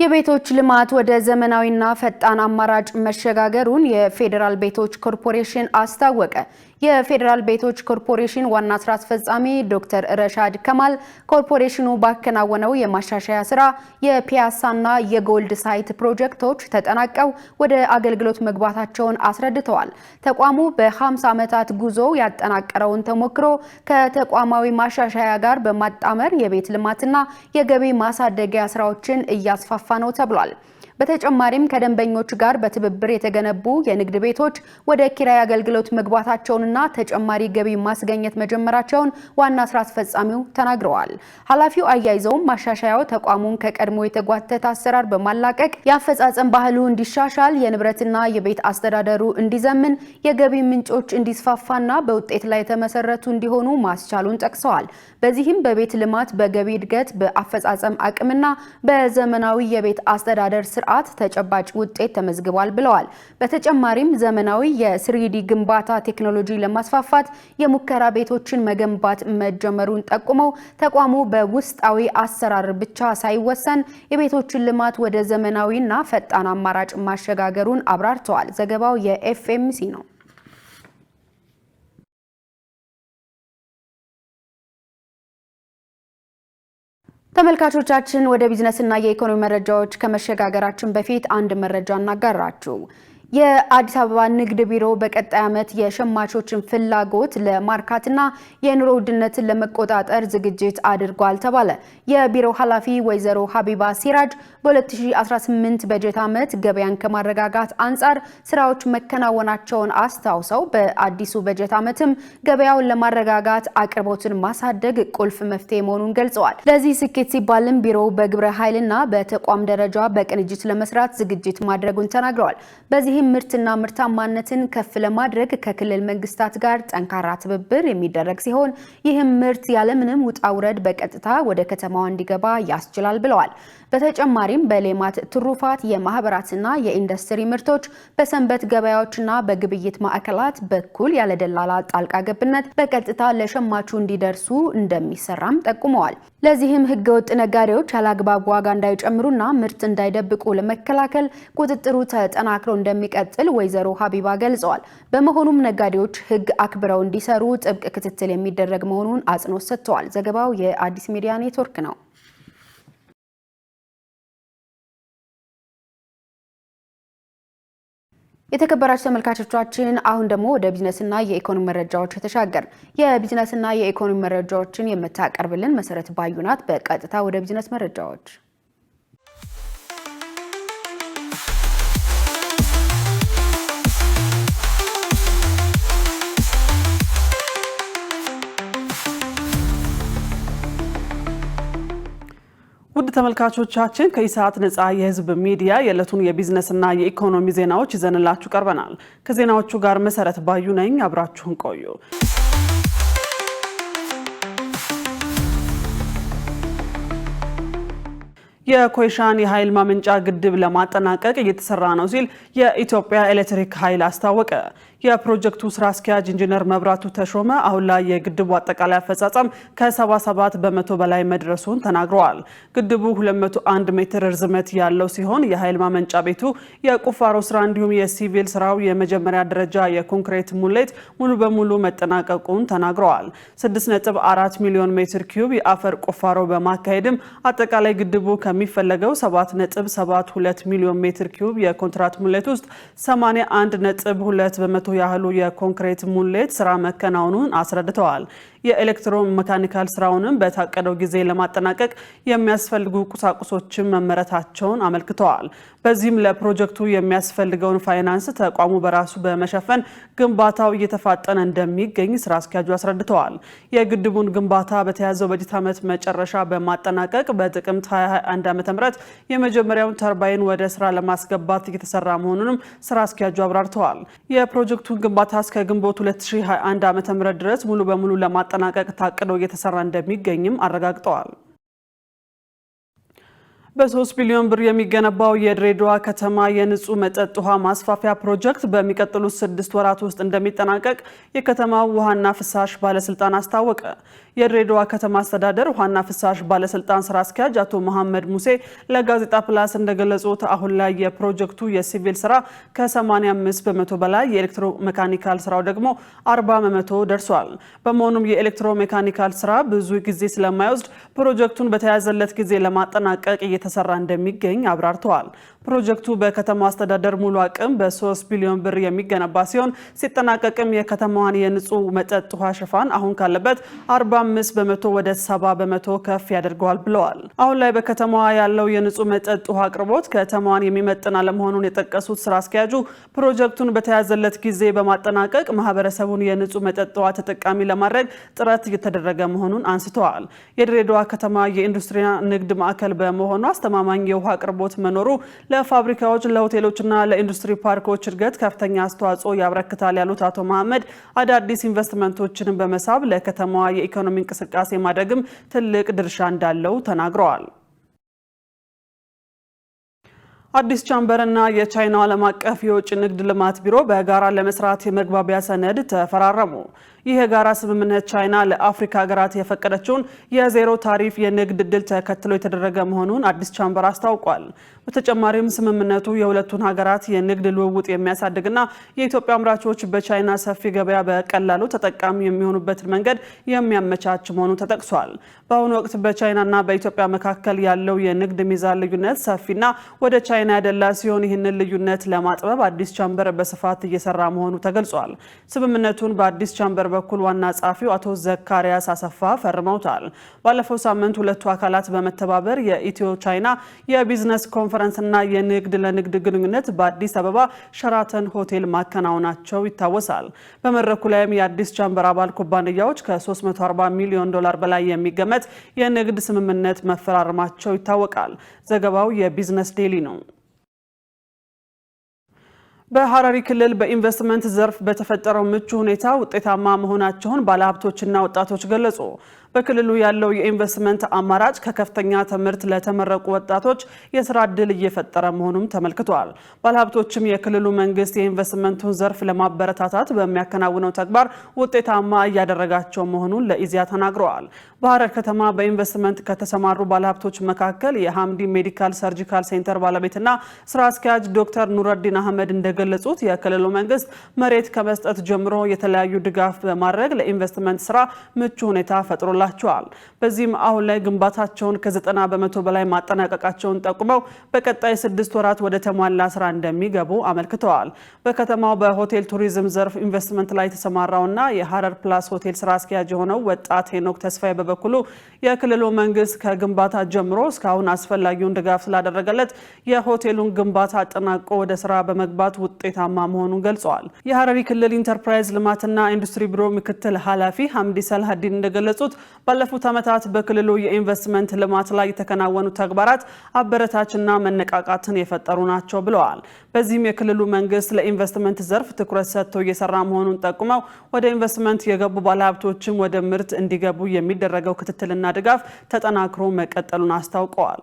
Speaker 2: የቤቶች ልማት ወደ ዘመናዊና ፈጣን አማራጭ መሸጋገሩን የፌዴራል ቤቶች ኮርፖሬሽን አስታወቀ። የፌዴራል ቤቶች ኮርፖሬሽን ዋና ስራ አስፈጻሚ ዶክተር ረሻድ ከማል ኮርፖሬሽኑ ባከናወነው የማሻሻያ ስራ የፒያሳና የጎልድ ሳይት ፕሮጀክቶች ተጠናቀው ወደ አገልግሎት መግባታቸውን አስረድተዋል። ተቋሙ በ50 ዓመታት ጉዞ ያጠናቀረውን ተሞክሮ ከተቋማዊ ማሻሻያ ጋር በማጣመር የቤት ልማትና የገቢ ማሳደጊያ ስራዎችን እያስፋፋ ነው ተብሏል። በተጨማሪም ከደንበኞች ጋር በትብብር የተገነቡ የንግድ ቤቶች ወደ ኪራይ አገልግሎት መግባታቸውንና ተጨማሪ ገቢ ማስገኘት መጀመራቸውን ዋና ስራ አስፈጻሚው ተናግረዋል። ኃላፊው አያይዘውም ማሻሻያው ተቋሙን ከቀድሞ የተጓተተ አሰራር በማላቀቅ የአፈጻጸም ባህሉ እንዲሻሻል፣ የንብረትና የቤት አስተዳደሩ እንዲዘምን፣ የገቢ ምንጮች እንዲስፋፋና በውጤት ላይ የተመሰረቱ እንዲሆኑ ማስቻሉን ጠቅሰዋል። በዚህም በቤት ልማት፣ በገቢ እድገት፣ በአፈጻጸም አቅምና በዘመናዊ የቤት አስተዳደር ስርዓት ተጨባጭ ውጤት ተመዝግቧል ብለዋል። በተጨማሪም ዘመናዊ የ3D ግንባታ ቴክኖሎጂ ለማስፋፋት የሙከራ ቤቶችን መገንባት መጀመሩን ጠቁመው ተቋሙ በውስጣዊ አሰራር ብቻ ሳይወሰን የቤቶችን ልማት ወደ ዘመናዊና ፈጣን አማራጭ ማሸጋገሩን አብራርተዋል። ዘገባው የኤፍኤምሲ ነው። ተመልካቾቻችን ወደ ቢዝነስና የኢኮኖሚ መረጃዎች ከመሸጋገራችን በፊት አንድ መረጃ እናጋራችሁ። የአዲስ አበባ ንግድ ቢሮ በቀጣይ ዓመት የሸማቾችን ፍላጎት ለማርካትና የኑሮ ውድነትን ለመቆጣጠር ዝግጅት አድርጓል ተባለ። የቢሮው ኃላፊ ወይዘሮ ሀቢባ ሲራጅ በ2018 በጀት ዓመት ገበያን ከማረጋጋት አንጻር ስራዎች መከናወናቸውን አስታውሰው በአዲሱ በጀት ዓመትም ገበያውን ለማረጋጋት አቅርቦትን ማሳደግ ቁልፍ መፍትሄ መሆኑን ገልጸዋል። ለዚህ ስኬት ሲባልም ቢሮው በግብረ ኃይልና በተቋም ደረጃ በቅንጅት ለመስራት ዝግጅት ማድረጉን ተናግረዋል። በዚህ ምርትና ምርታማነትን ከፍ ለማድረግ ከክልል መንግስታት ጋር ጠንካራ ትብብር የሚደረግ ሲሆን ይህም ምርት ያለምንም ውጣ ውረድ በቀጥታ ወደ ከተማዋ እንዲገባ ያስችላል ብለዋል። በተጨማሪም በሌማት ትሩፋት የማህበራትና የኢንዱስትሪ ምርቶች በሰንበት ገበያዎችና በግብይት ማዕከላት በኩል ያለ ደላላ ጣልቃ ገብነት በቀጥታ ለሸማቹ እንዲደርሱ እንደሚሰራም ጠቁመዋል። ለዚህም ህገወጥ ነጋዴዎች ያለአግባብ ዋጋ እንዳይጨምሩና ምርት እንዳይደብቁ ለመከላከል ቁጥጥሩ ተጠናክሮ እንደሚቀጥል ወይዘሮ ሀቢባ ገልጸዋል። በመሆኑም ነጋዴዎች ህግ አክብረው እንዲሰሩ ጥብቅ ክትትል የሚደረግ መሆኑን አጽንኦት ሰጥተዋል። ዘገባው የአዲስ ሚዲያ ኔትወርክ ነው። የተከበራችሁ ተመልካቾቻችን አሁን ደግሞ ወደ ቢዝነስና የኢኮኖሚ መረጃዎች ተሻገር። የቢዝነስና የኢኮኖሚ መረጃዎችን የምታቀርብልን መሰረት ባዩናት። በቀጥታ ወደ ቢዝነስ መረጃዎች።
Speaker 5: ውድ ተመልካቾቻችን ከኢሳት ነጻ የህዝብ ሚዲያ የዕለቱን የቢዝነስና የኢኮኖሚ ዜናዎች ይዘንላችሁ ቀርበናል። ከዜናዎቹ ጋር መሰረት ባዩ ነኝ። አብራችሁን ቆዩ። የኮይሻን የኃይል ማመንጫ ግድብ ለማጠናቀቅ እየተሰራ ነው ሲል የኢትዮጵያ ኤሌክትሪክ ኃይል አስታወቀ። የፕሮጀክቱ ስራ አስኪያጅ ኢንጂነር መብራቱ ተሾመ አሁን ላይ የግድቡ አጠቃላይ አፈጻጸም ከ77 በመቶ በላይ መድረሱን ተናግረዋል። ግድቡ 201 ሜትር ርዝመት ያለው ሲሆን የኃይል ማመንጫ ቤቱ የቁፋሮ ስራ እንዲሁም የሲቪል ስራው የመጀመሪያ ደረጃ የኮንክሪት ሙሌት ሙሉ በሙሉ መጠናቀቁን ተናግረዋል። 6.4 ሚሊዮን ሜትር ኪዩብ የአፈር ቁፋሮ በማካሄድም አጠቃላይ ግድቡ ከሚፈለገው 7.72 ሚሊዮን ሜትር ኪዩብ የኮንትራት ሙሌት ውስጥ 81.2 በመቶ ያህሉ የኮንክሪት ሙሌት ስራ መከናወኑን አስረድተዋል። የኤሌክትሮ ሜካኒካል ስራውንም በታቀደው ጊዜ ለማጠናቀቅ የሚያስፈልጉ ቁሳቁሶችን መመረታቸውን አመልክተዋል። በዚህም ለፕሮጀክቱ የሚያስፈልገውን ፋይናንስ ተቋሙ በራሱ በመሸፈን ግንባታው እየተፋጠነ እንደሚገኝ ስራ አስኪያጁ አስረድተዋል። የግድቡን ግንባታ በተያዘው በጀት ዓመት መጨረሻ በማጠናቀቅ በጥቅምት 2021 ዓ.ም የመጀመሪያውን ተርባይን ወደ ስራ ለማስገባት እየተሰራ መሆኑንም ስራ አስኪያጁ አብራርተዋል። የፕሮጀክቱን ግንባታ እስከ ግንቦት 2021 ዓ.ም ድረስ ሙሉ በሙሉ ለማጠናቀቅ ታቅዶ እየተሰራ እንደሚገኝም አረጋግጠዋል። በ3 ቢሊዮን ብር የሚገነባው የድሬዳዋ ከተማ የንጹህ መጠጥ ውሃ ማስፋፊያ ፕሮጀክት በሚቀጥሉት 6 ወራት ውስጥ እንደሚጠናቀቅ የከተማው ውሃና ፍሳሽ ባለስልጣን አስታወቀ። የድሬዳዋ ከተማ አስተዳደር ውሃና ፍሳሽ ባለስልጣን ስራ አስኪያጅ አቶ መሐመድ ሙሴ ለጋዜጣ ፕላስ እንደገለጹት አሁን ላይ የፕሮጀክቱ የሲቪል ስራ ከ85 በመቶ በላይ፣ የኤሌክትሮ ሜካኒካል ስራው ደግሞ 40 በመቶ ደርሷል። በመሆኑም የኤሌክትሮ ሜካኒካል ስራ ብዙ ጊዜ ስለማይወስድ ፕሮጀክቱን በተያዘለት ጊዜ ለማጠናቀቅ እየተሰራ እንደሚገኝ አብራርተዋል። ፕሮጀክቱ በከተማው አስተዳደር ሙሉ አቅም በ3 ቢሊዮን ብር የሚገነባ ሲሆን ሲጠናቀቅም የከተማዋን የንጹህ መጠጥ ውሃ ሽፋን አሁን ካለበት 45 በመቶ ወደ 70 በመቶ ከፍ ያደርገዋል ብለዋል። አሁን ላይ በከተማዋ ያለው የንጹህ መጠጥ ውሃ አቅርቦት ከተማዋን የሚመጥን አለመሆኑን የጠቀሱት ስራ አስኪያጁ ፕሮጀክቱን በተያዘለት ጊዜ በማጠናቀቅ ማህበረሰቡን የንጹህ መጠጥ ውሃ ተጠቃሚ ለማድረግ ጥረት እየተደረገ መሆኑን አንስተዋል። የድሬዳዋ ከተማ የኢንዱስትሪና ንግድ ማዕከል በመሆኑ አስተማማኝ የውሃ አቅርቦት መኖሩ ለፋብሪካዎች፣ ለሆቴሎችና ለኢንዱስትሪ ፓርኮች እድገት ከፍተኛ አስተዋጽኦ ያበረክታል ያሉት አቶ መሐመድ አዳዲስ ኢንቨስትመንቶችን በመሳብ ለከተማዋ የኢኮኖሚ እንቅስቃሴ ማድረግም ትልቅ ድርሻ እንዳለው ተናግረዋል። አዲስ ቻምበርና የቻይናው ዓለም አቀፍ የውጭ ንግድ ልማት ቢሮ በጋራ ለመስራት የመግባቢያ ሰነድ ተፈራረሙ። ይህ የጋራ ስምምነት ቻይና ለአፍሪካ ሀገራት የፈቀደችውን የዜሮ ታሪፍ የንግድ ዕድል ተከትሎ የተደረገ መሆኑን አዲስ ቻምበር አስታውቋል። በተጨማሪም ስምምነቱ የሁለቱን ሀገራት የንግድ ልውውጥ የሚያሳድግና የኢትዮጵያ አምራቾች በቻይና ሰፊ ገበያ በቀላሉ ተጠቃሚ የሚሆኑበትን መንገድ የሚያመቻች መሆኑ ተጠቅሷል። በአሁኑ ወቅት በቻይናና በኢትዮጵያ መካከል ያለው የንግድ ሚዛን ልዩነት ሰፊና ወደ ቻይና ያደላ ሲሆን ይህንን ልዩነት ለማጥበብ አዲስ ቻምበር በስፋት እየሰራ መሆኑ ተገልጿል። ስምምነቱን በአዲስ ቻምበር በኩል ዋና ጸሐፊው አቶ ዘካሪያስ አሰፋ ፈርመውታል። ባለፈው ሳምንት ሁለቱ አካላት በመተባበር የኢትዮ ቻይና የቢዝነስ ኮንፈረንስና የንግድ ለንግድ ግንኙነት በአዲስ አበባ ሸራተን ሆቴል ማከናወናቸው ይታወሳል። በመድረኩ ላይም የአዲስ ቻምበር አባል ኩባንያዎች ከ340 ሚሊዮን ዶላር በላይ የሚገመት የንግድ ስምምነት መፈራረማቸው ይታወቃል። ዘገባው የቢዝነስ ዴሊ ነው። በሐረሪ ክልል በኢንቨስትመንት ዘርፍ በተፈጠረው ምቹ ሁኔታ ውጤታማ መሆናቸውን ባለሀብቶችና ወጣቶች ገለጹ። በክልሉ ያለው የኢንቨስትመንት አማራጭ ከከፍተኛ ትምህርት ለተመረቁ ወጣቶች የስራ ዕድል እየፈጠረ መሆኑም ተመልክቷል። ባለሀብቶችም የክልሉ መንግስት የኢንቨስትመንቱን ዘርፍ ለማበረታታት በሚያከናውነው ተግባር ውጤታማ እያደረጋቸው መሆኑን ለኢዜአ ተናግረዋል። በሐረር ከተማ በኢንቨስትመንት ከተሰማሩ ባለሀብቶች መካከል የሐምዲ ሜዲካል ሰርጂካል ሴንተር ባለቤትና ስራ አስኪያጅ ዶክተር ኑረዲን አህመድ እንደገለጹት የክልሉ መንግስት መሬት ከመስጠት ጀምሮ የተለያዩ ድጋፍ በማድረግ ለኢንቨስትመንት ስራ ምቹ ሁኔታ ፈጥሮላቸዋል። በዚህም አሁን ላይ ግንባታቸውን ከ90 በመቶ በላይ ማጠናቀቃቸውን ጠቁመው በቀጣይ 6 ወራት ወደ ተሟላ ስራ እንደሚገቡ አመልክተዋል። በከተማው በሆቴል ቱሪዝም ዘርፍ ኢንቨስትመንት ላይ የተሰማራውና የሐረር ፕላስ ሆቴል ስራ አስኪያጅ የሆነው ወጣት ሄኖክ ተስፋዬ በበኩሉ የክልሉ መንግስት ከግንባታ ጀምሮ እስካሁን አስፈላጊውን ድጋፍ ስላደረገለት የሆቴሉን ግንባታ አጠናቆ ወደ ስራ በመግባት ውጤታማ መሆኑን ገልጸዋል። የሐረሪ ክልል ኢንተርፕራይዝ ልማትና ኢንዱስትሪ ቢሮ ምክትል ኃላፊ ሐምዲ ሰልሃዲን እንደገለጹት ባለፉት ዓመታት በክልሉ የኢንቨስትመንት ልማት ላይ የተከናወኑ ተግባራት አበረታችና መነቃቃትን የፈጠሩ ናቸው ብለዋል። በዚህም የክልሉ መንግስት ለኢንቨስትመንት ዘርፍ ትኩረት ሰጥቶ እየሰራ መሆኑን ጠቁመው ወደ ኢንቨስትመንት የገቡ ባለሀብቶችም ወደ ምርት እንዲገቡ የሚደረገው ክትትልና ድጋፍ ተጠናክሮ መቀጠሉን አስታውቀዋል።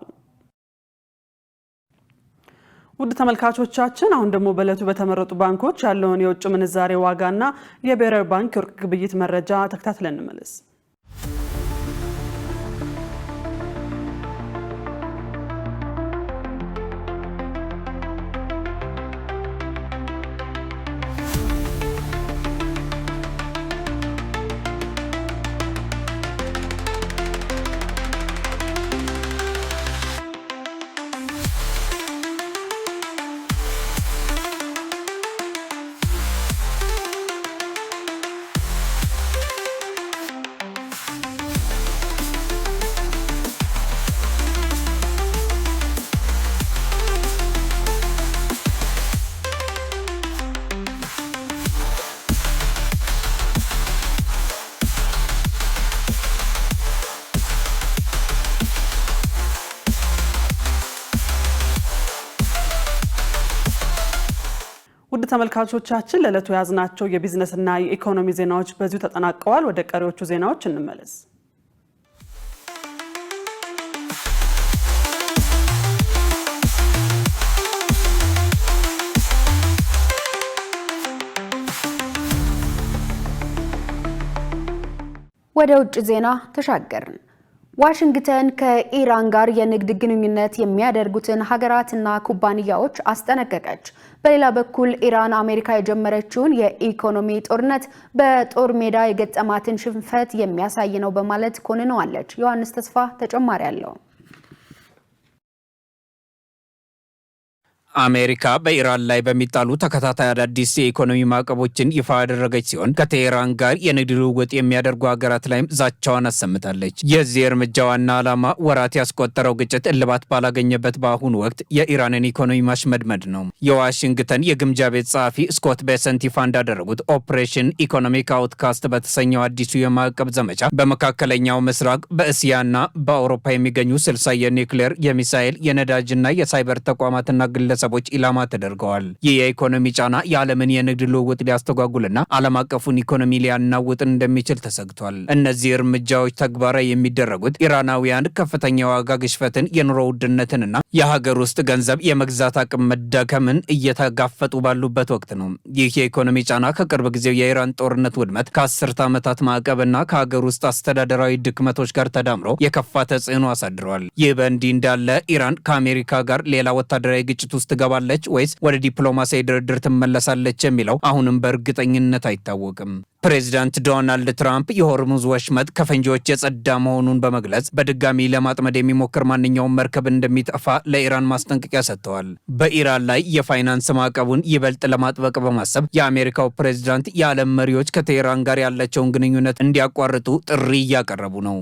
Speaker 5: ውድ ተመልካቾቻችን አሁን ደግሞ በእለቱ በተመረጡ ባንኮች ያለውን የውጭ ምንዛሬ ዋጋና የብሔራዊ ባንክ የወርቅ ግብይት መረጃ ተከታትለን እንመለስ። ውድ ተመልካቾቻችን ለዕለቱ ያዝናቸው የቢዝነስና የኢኮኖሚ ዜናዎች በዚሁ ተጠናቀዋል። ወደ ቀሪዎቹ ዜናዎች እንመለስ።
Speaker 2: ወደ ውጭ ዜና ተሻገርን። ዋሽንግተን ከኢራን ጋር የንግድ ግንኙነት የሚያደርጉትን ሀገራትና ኩባንያዎች አስጠነቀቀች። በሌላ በኩል ኢራን አሜሪካ የጀመረችውን የኢኮኖሚ ጦርነት በጦር ሜዳ የገጠማትን ሽንፈት የሚያሳይ ነው በማለት ኮንነዋለች። ዮሐንስ ተስፋ ተጨማሪ አለው።
Speaker 13: አሜሪካ በኢራን ላይ በሚጣሉ ተከታታይ አዳዲስ የኢኮኖሚ ማዕቀቦችን ይፋ ያደረገች ሲሆን ከቴህራን ጋር የንግድ ልውውጥ የሚያደርጉ ሀገራት ላይም ዛቻዋን አሰምታለች። የዚህ እርምጃ ዋና ዓላማ ወራት ያስቆጠረው ግጭት እልባት ባላገኘበት በአሁኑ ወቅት የኢራንን ኢኮኖሚ ማሽመድመድ ነው። የዋሽንግተን የግምጃ ቤት ጸሐፊ ስኮት ቤሰንት ይፋ እንዳደረጉት ኦፕሬሽን ኢኮኖሚክ አውትካስት በተሰኘው አዲሱ የማዕቀብ ዘመቻ በመካከለኛው ምስራቅ፣ በእስያና በአውሮፓ የሚገኙ 60 የኒውክሌር፣ የሚሳኤል፣ የነዳጅና የሳይበር ተቋማትና ግለሰቦች ኢላማ ተደርገዋል። ይህ የኢኮኖሚ ጫና የዓለምን የንግድ ልውውጥ ሊያስተጓጉልና ዓለም አቀፉን ኢኮኖሚ ሊያናውጥ እንደሚችል ተሰግቷል። እነዚህ እርምጃዎች ተግባራዊ የሚደረጉት ኢራናውያን ከፍተኛ የዋጋ ግሽበትን፣ የኑሮ ውድነትንና የሀገር ውስጥ ገንዘብ የመግዛት አቅም መዳከምን እየተጋፈጡ ባሉበት ወቅት ነው። ይህ የኢኮኖሚ ጫና ከቅርብ ጊዜው የኢራን ጦርነት ውድመት፣ ከ10 ዓመታት ማዕቀብና ከሀገር ውስጥ አስተዳደራዊ ድክመቶች ጋር ተዳምሮ የከፋ ተጽዕኖ አሳድረዋል። ይህ በእንዲህ እንዳለ ኢራን ከአሜሪካ ጋር ሌላ ወታደራዊ ግጭት ውስጥ ትገባለች ወይስ ወደ ዲፕሎማሲያዊ ድርድር ትመለሳለች የሚለው አሁንም በእርግጠኝነት አይታወቅም። ፕሬዚዳንት ዶናልድ ትራምፕ የሆርሙዝ ወሽመጥ ከፈንጂዎች የጸዳ መሆኑን በመግለጽ በድጋሚ ለማጥመድ የሚሞክር ማንኛውም መርከብ እንደሚጠፋ ለኢራን ማስጠንቀቂያ ሰጥተዋል። በኢራን ላይ የፋይናንስ ማዕቀቡን ይበልጥ ለማጥበቅ በማሰብ የአሜሪካው ፕሬዚዳንት የዓለም መሪዎች ከቴህራን ጋር ያላቸውን ግንኙነት እንዲያቋርጡ ጥሪ እያቀረቡ ነው።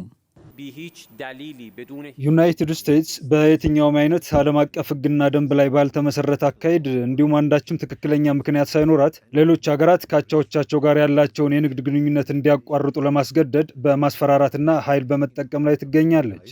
Speaker 1: ዩናይትድ ስቴትስ በየትኛውም አይነት ዓለም አቀፍ ሕግና ደንብ ላይ ባልተመሰረተ አካሄድ እንዲሁም አንዳችም ትክክለኛ ምክንያት ሳይኖራት ሌሎች ሀገራት ከአቻዎቻቸው ጋር ያላቸውን የንግድ ግንኙነት እንዲያቋርጡ ለማስገደድ በማስፈራራትና ኃይል በመጠቀም ላይ ትገኛለች።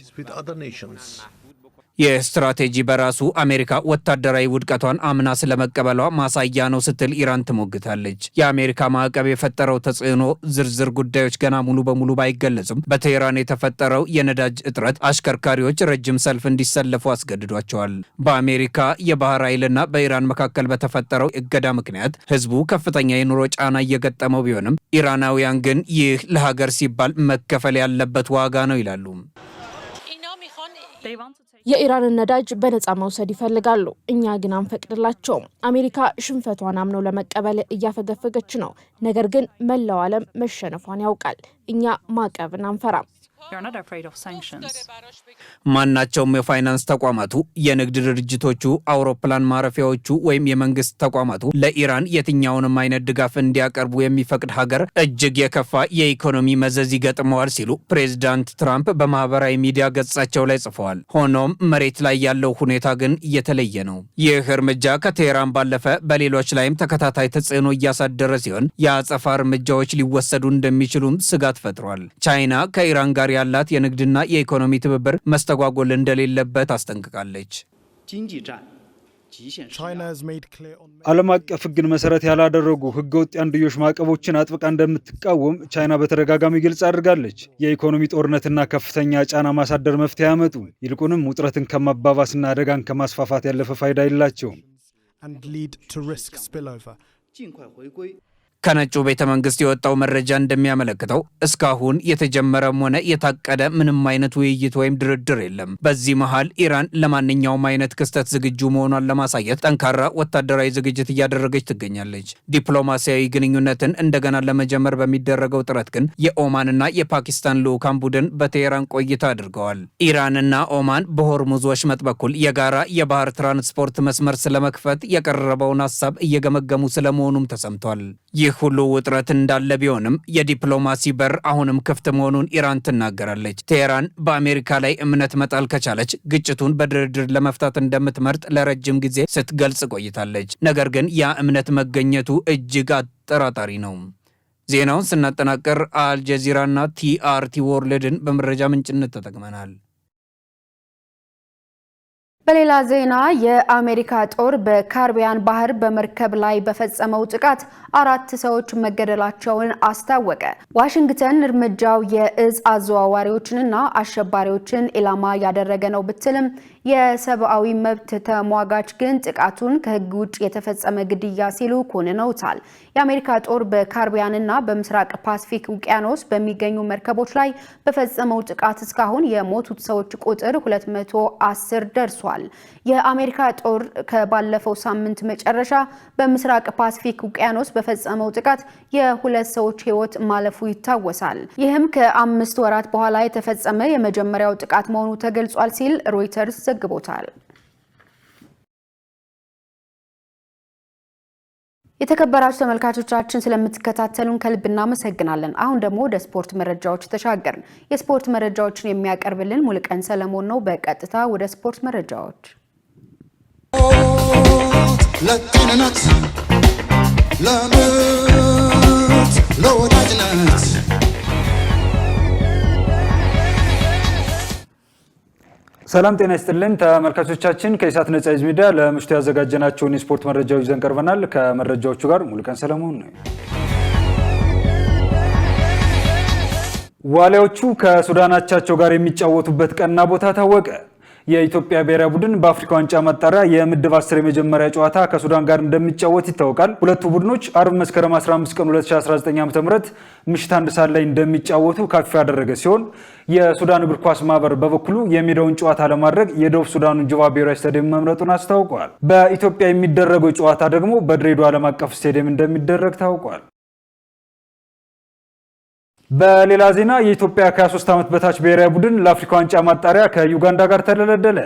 Speaker 13: ይህ ስትራቴጂ በራሱ አሜሪካ ወታደራዊ ውድቀቷን አምና ስለመቀበሏ ማሳያ ነው ስትል ኢራን ትሞግታለች። የአሜሪካ ማዕቀብ የፈጠረው ተጽዕኖ ዝርዝር ጉዳዮች ገና ሙሉ በሙሉ ባይገለጹም በቴህራን የተፈጠረው የነዳጅ እጥረት አሽከርካሪዎች ረጅም ሰልፍ እንዲሰለፉ አስገድዷቸዋል። በአሜሪካ የባህር ኃይልና በኢራን መካከል በተፈጠረው እገዳ ምክንያት ህዝቡ ከፍተኛ የኑሮ ጫና እየገጠመው ቢሆንም ኢራናውያን ግን ይህ ለሀገር ሲባል መከፈል ያለበት ዋጋ ነው ይላሉ።
Speaker 12: የኢራንን ነዳጅ በነፃ መውሰድ ይፈልጋሉ። እኛ ግን አንፈቅድላቸውም። አሜሪካ ሽንፈቷን አምነው ለመቀበል እያፈገፈገች ነው። ነገር ግን መላው ዓለም መሸነፏን ያውቃል። እኛ ማዕቀብን አንፈራም።
Speaker 13: ማናቸውም የፋይናንስ ተቋማቱ፣ የንግድ ድርጅቶቹ፣ አውሮፕላን ማረፊያዎቹ ወይም የመንግስት ተቋማቱ ለኢራን የትኛውንም አይነት ድጋፍ እንዲያቀርቡ የሚፈቅድ ሀገር እጅግ የከፋ የኢኮኖሚ መዘዝ ይገጥመዋል ሲሉ ፕሬዚዳንት ትራምፕ በማህበራዊ ሚዲያ ገጻቸው ላይ ጽፈዋል። ሆኖም መሬት ላይ ያለው ሁኔታ ግን የተለየ ነው። ይህ እርምጃ ከቴህራን ባለፈ በሌሎች ላይም ተከታታይ ተጽዕኖ እያሳደረ ሲሆን የአጸፋ እርምጃዎች ሊወሰዱ እንደሚችሉም ስጋት ፈጥሯል። ቻይና ከኢራን ጋር ያላት የንግድና የኢኮኖሚ ትብብር መስተጓጎል እንደሌለበት አስጠንቅቃለች።
Speaker 1: ዓለም አቀፍ ሕግን መሰረት ያላደረጉ ሕገወጥ የአንድዮሽ ማዕቀቦችን አጥብቃ እንደምትቃወም ቻይና በተደጋጋሚ ግልጽ አድርጋለች። የኢኮኖሚ ጦርነትና ከፍተኛ ጫና ማሳደር መፍትሄ ያመጡ፣ ይልቁንም ውጥረትን ከማባባስና አደጋን ከማስፋፋት ያለፈ ፋይዳ የላቸውም።
Speaker 13: ከነጩ ቤተ መንግስት የወጣው መረጃ እንደሚያመለክተው እስካሁን የተጀመረም ሆነ የታቀደ ምንም አይነት ውይይት ወይም ድርድር የለም። በዚህ መሃል ኢራን ለማንኛውም አይነት ክስተት ዝግጁ መሆኗን ለማሳየት ጠንካራ ወታደራዊ ዝግጅት እያደረገች ትገኛለች። ዲፕሎማሲያዊ ግንኙነትን እንደገና ለመጀመር በሚደረገው ጥረት ግን የኦማንና የፓኪስታን ልዑካን ቡድን በቴህራን ቆይታ አድርገዋል። ኢራንና ኦማን በሆርሙዝ ወሽመጥ በኩል የጋራ የባህር ትራንስፖርት መስመር ስለመክፈት የቀረበውን ሀሳብ እየገመገሙ ስለመሆኑም ተሰምቷል። ይህ ሁሉ ውጥረት እንዳለ ቢሆንም የዲፕሎማሲ በር አሁንም ክፍት መሆኑን ኢራን ትናገራለች። ቴህራን በአሜሪካ ላይ እምነት መጣል ከቻለች ግጭቱን በድርድር ለመፍታት እንደምትመርጥ ለረጅም ጊዜ ስትገልጽ ቆይታለች። ነገር ግን ያ እምነት መገኘቱ እጅግ አጠራጣሪ ነው። ዜናውን ስናጠናቀር አልጀዚራና ቲአርቲ ወርልድን በመረጃ ምንጭነት ተጠቅመናል።
Speaker 2: በሌላ ዜና የአሜሪካ ጦር በካሪቢያን ባህር በመርከብ ላይ በፈጸመው ጥቃት 4 ሰዎች መገደላቸውን አስታወቀ። ዋሽንግተን እርምጃው የእዝ አዘዋዋሪዎችንና አሸባሪዎችን ኢላማ ያደረገ ነው ብትልም የሰብአዊ መብት ተሟጋች ግን ጥቃቱን ከህግ ውጭ የተፈጸመ ግድያ ሲሉ ኮንነውታል። የአሜሪካ ጦር በካሪቢያንና በምስራቅ ፓሲፊክ ውቅያኖስ በሚገኙ መርከቦች ላይ በፈጸመው ጥቃት እስካሁን የሞቱት ሰዎች ቁጥር 210 ደርሷል። የአሜሪካ ጦር ከባለፈው ሳምንት መጨረሻ በምስራቅ ፓሲፊክ ውቅያኖስ በፈጸመው ጥቃት የሁለት ሰዎች ህይወት ማለፉ ይታወሳል። ይህም ከ5 ወራት በኋላ የተፈጸመ የመጀመሪያው ጥቃት መሆኑ ተገልጿል ሲል ሮይተርስ ዘግቦታል። የተከበራችሁ ተመልካቾቻችን ስለምትከታተሉን ከልብ እናመሰግናለን። አሁን ደግሞ ወደ ስፖርት መረጃዎች ተሻገርን። የስፖርት መረጃዎችን የሚያቀርብልን ሙልቀን ሰለሞን ነው። በቀጥታ ወደ ስፖርት መረጃዎች ለጤንነት ለምት ለወዳጅነት
Speaker 1: ሰላም ጤና ይስጥልን ተመልካቾቻችን፣ ከኢሳት ነጻ ሚዲያ ለምሽቱ ያዘጋጀናቸውን የስፖርት መረጃዎች ይዘን ቀርበናል። ከመረጃዎቹ ጋር ሙልቀን ሰለሞን ነው። ዋሊያዎቹ ከሱዳናቻቸው ጋር የሚጫወቱበት ቀንና ቦታ ታወቀ። የኢትዮጵያ ብሔራዊ ቡድን በአፍሪካ ዋንጫ ማጣሪያ የምድብ 10 የመጀመሪያ ጨዋታ ከሱዳን ጋር እንደሚጫወት ይታወቃል። ሁለቱ ቡድኖች አርብ መስከረም 15 ቀን 2019 ዓ.ም ምሽት 1 ሰዓት ላይ እንደሚጫወቱ ካፍ ያደረገ ሲሆን የሱዳን እግር ኳስ ማህበር በበኩሉ የሜዳውን ጨዋታ ለማድረግ የደቡብ ሱዳኑን ጁባ ብሔራዊ ስታዲየም መምረጡን አስታውቋል። በኢትዮጵያ የሚደረገው ጨዋታ ደግሞ በድሬዳዋ ዓለም አቀፍ ስታዲየም እንደሚደረግ ታውቋል። በሌላ ዜና የኢትዮጵያ ከ23 ዓመት በታች ብሔራዊ ቡድን ለአፍሪካ ዋንጫ ማጣሪያ ከዩጋንዳ ጋር ተደለደለ።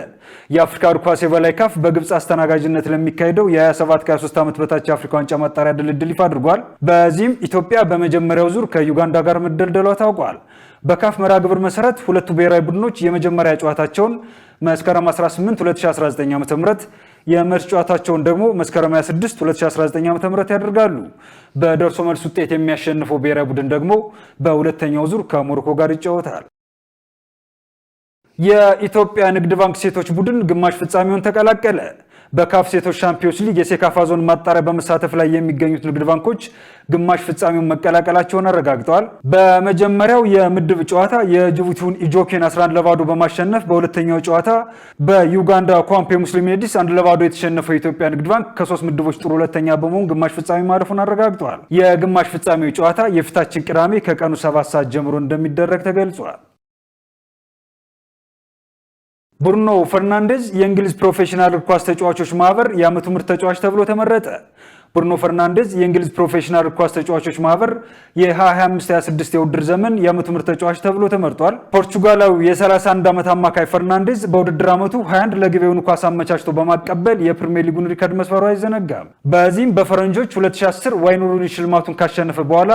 Speaker 1: የአፍሪካ እግር ኳስ የበላይ ካፍ በግብጽ አስተናጋጅነት ለሚካሄደው የ27 ከ23 ዓመት በታች የአፍሪካ ዋንጫ ማጣሪያ ድልድል ይፋ አድርጓል። በዚህም ኢትዮጵያ በመጀመሪያው ዙር ከዩጋንዳ ጋር መደልደሏ ታውቋል። በካፍ መርሃ ግብር መሰረት ሁለቱ ብሔራዊ ቡድኖች የመጀመሪያ ጨዋታቸውን መስከረም 18 2019 ዓ.ም የመልስ ጨዋታቸውን ደግሞ መስከረም 26 2019 ዓ.ም ያደርጋሉ። በደርሶ መልስ ውጤት የሚያሸንፈው ብሔራዊ ቡድን ደግሞ በሁለተኛው ዙር ከሞሮኮ ጋር ይጫወታል። የኢትዮጵያ ንግድ ባንክ ሴቶች ቡድን ግማሽ ፍጻሜውን ተቀላቀለ። በካፍ ሴቶች ሻምፒዮንስ ሊግ የሴካፋ ዞን ማጣሪያ በመሳተፍ ላይ የሚገኙት ንግድ ባንኮች ግማሽ ፍጻሜውን መቀላቀላቸውን አረጋግጠዋል። በመጀመሪያው የምድብ ጨዋታ የጅቡቲውን ኢጆኬን 11-0 በማሸነፍ በሁለተኛው ጨዋታ በዩጋንዳ ኳምፔ ሙስሊም ኔዲስ 1-0 የተሸነፈው የኢትዮጵያ ንግድ ባንክ ከ3 ምድቦች ጥሩ ሁለተኛ በመሆን ግማሽ ፍጻሜ ማለፉን አረጋግጠዋል። የግማሽ ፍጻሜው ጨዋታ የፊታችን ቅዳሜ ከቀኑ 7 ሰዓት ጀምሮ እንደሚደረግ ተገልጿል። ብሩኖ ፈርናንዴዝ የእንግሊዝ ፕሮፌሽናል እግር ኳስ ተጫዋቾች ማህበር የዓመቱ ምርጥ ተጫዋች ተብሎ ተመረጠ። ብሩኖ ፈርናንዴዝ የእንግሊዝ ፕሮፌሽናል እግር ኳስ ተጫዋቾች ማህበር የ2025-26 የውድድር ዘመን የዓመቱ ምርጥ ተጫዋች ተብሎ ተመርጧል። ፖርቹጋላዊ የ31 ዓመት አማካይ ፈርናንዴዝ በውድድር ዓመቱ 21 ለግብ የሆኑ ኳስ አመቻችቶ በማቀበል የፕሪሚየር ሊጉን ሪከርድ መስበሩ አይዘነጋም። በዚህም በፈረንጆች 2010 ዋይን ሩኒ ሽልማቱን ካሸነፈ በኋላ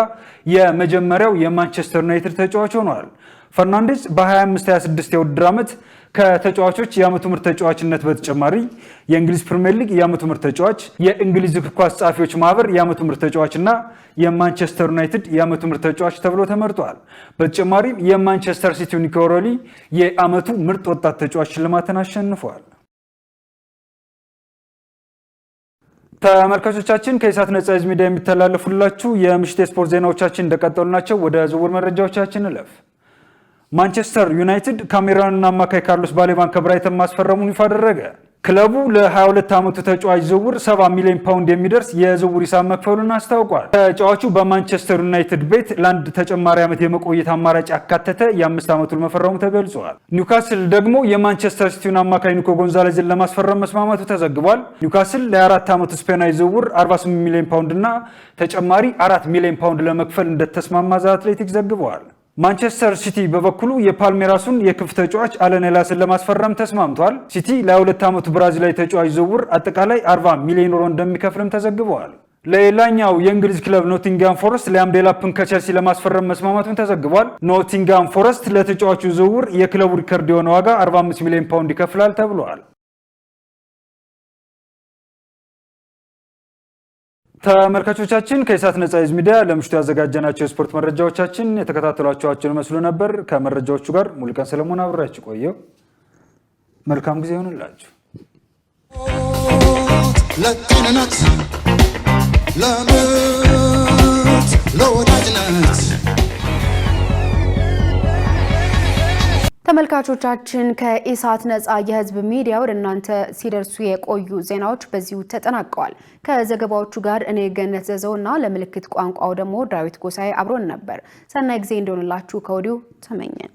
Speaker 1: የመጀመሪያው የማንቸስተር ዩናይትድ ተጫዋች ሆኗል። ፈርናንዴዝ በ25-26 የውድድር ዓመት ከተጫዋቾች የዓመቱ ምርጥ ተጫዋችነት በተጨማሪ የእንግሊዝ ፕሪሚየር ሊግ የዓመቱ ምርጥ ተጫዋች፣ የእንግሊዝ እግር ኳስ ጸሐፊዎች ማህበር የዓመቱ ምርጥ ተጫዋችና የማንቸስተር ዩናይትድ የዓመቱ ምርጥ ተጫዋች ተብሎ ተመርጧል። በተጨማሪም የማንቸስተር ሲቲው ኒኮ ሮሊ የዓመቱ ምርጥ ወጣት ተጫዋች ሽልማትን አሸንፏል። ተመልካቾቻችን ከኢሳት ነጻ ሚዲያ የሚተላለፉላችሁ የምሽት የስፖርት ዜናዎቻችን እንደቀጠሉ ናቸው። ወደ ዝውውር መረጃዎቻችን እለፍ። ማንቸስተር ዩናይትድ ካሜራውያኑን አማካይ ካርሎስ ባሌባን ከብራይተን ማስፈረሙን ይፋ አደረገ። ክለቡ ለ22 ዓመቱ ተጫዋች ዝውውር 70 ሚሊዮን ፓውንድ የሚደርስ የዝውውር ሂሳብ መክፈሉን አስታውቋል። ተጫዋቹ በማንቸስተር ዩናይትድ ቤት ለአንድ ተጨማሪ ዓመት የመቆየት አማራጭ ያካተተ የ5 ዓመቱን መፈረሙ ተገልጿል። ኒውካስል ደግሞ የማንቸስተር ሲቲውን አማካይ ኒኮ ጎንዛሌዝን ለማስፈረም መስማማቱ ተዘግቧል። ኒውካስል ለ4 ዓመቱ ስፔናዊ ዝውውር 48 ሚሊዮን ፓውንድ እና ተጨማሪ 4 ሚሊዮን ፓውንድ ለመክፈል እንደተስማማ ዘ አትሌቲክስ ዘግቧል። ማንቸስተር ሲቲ በበኩሉ የፓልሜራሱን የክፍ ተጫዋች አለን ኤላስን ለማስፈረም ተስማምቷል። ሲቲ ለ2 ዓመቱ ብራዚላዊ ተጫዋች ዝውውር አጠቃላይ 40 ሚሊዮን ዩሮ እንደሚከፍልም ተዘግቧል። ሌላኛው የእንግሊዝ ክለብ ኖቲንጋም ፎረስት ሊያም ዴላፕን ከቸልሲ ለማስፈረም መስማማቱን ተዘግቧል። ኖቲንጋም ፎረስት ለተጫዋቹ ዝውውር የክለቡ ሪከርድ የሆነ ዋጋ 45 ሚሊዮን ፓውንድ ይከፍላል ተብሏል። ተመልካቾቻችን ከኢሳት ነጻ ሚዲያ ለምሽቱ ያዘጋጀናቸው የስፖርት መረጃዎቻችን የተከታተሏቸውን መስሎ ነበር። ከመረጃዎቹ ጋር ሙልቀን ሰለሞን አብራችሁ ቆየው። መልካም ጊዜ ይሁንላችሁ። ለጤንነት ለወዳጅነት
Speaker 2: ተመልካቾቻችን ከኢሳት ነጻ የህዝብ ሚዲያ ወደ እናንተ ሲደርሱ የቆዩ ዜናዎች በዚሁ ተጠናቀዋል። ከዘገባዎቹ ጋር እኔ ገነት ዘዘውና ለምልክት ቋንቋው ደግሞ ዳዊት ጎሳዬ አብሮን ነበር። ሰናይ ጊዜ እንደሆነላችሁ ከወዲሁ ተመኘን።